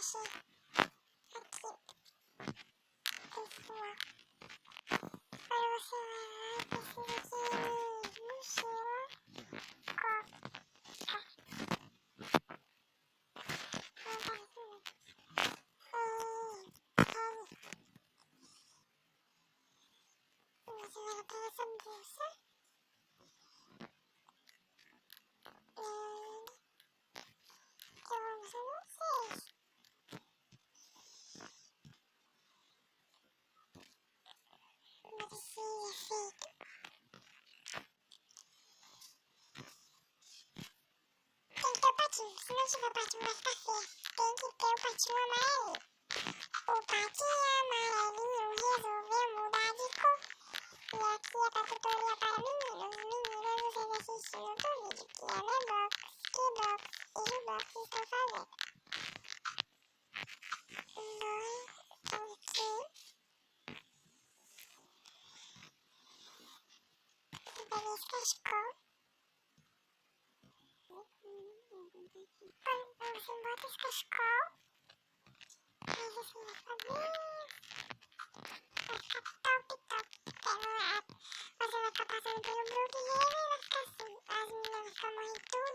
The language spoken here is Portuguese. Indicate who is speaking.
Speaker 1: mexer aqui, pessoal. Para você lavar, precisa de mochila, coca. Não tá isso mesmo. Você vai ter essa bolsa. Se não tiver o patinho vai ficar feio. Tem que ter o patinho amarelo. O patinho amarelinho resolveu mudar de cor. E aqui é pra tutoria para meninos. Meninas, vocês assistem outro vídeo que é Nebox, Kbox e Ribox estão fazendo. Aqui. Peguei esse cachecol. Você bota esse cachecol. Mas assim, vai ficar top, top. Você vai ficar passando pelo Brook e ele vai ficar assim. As meninas vão ficar morrendo tudo.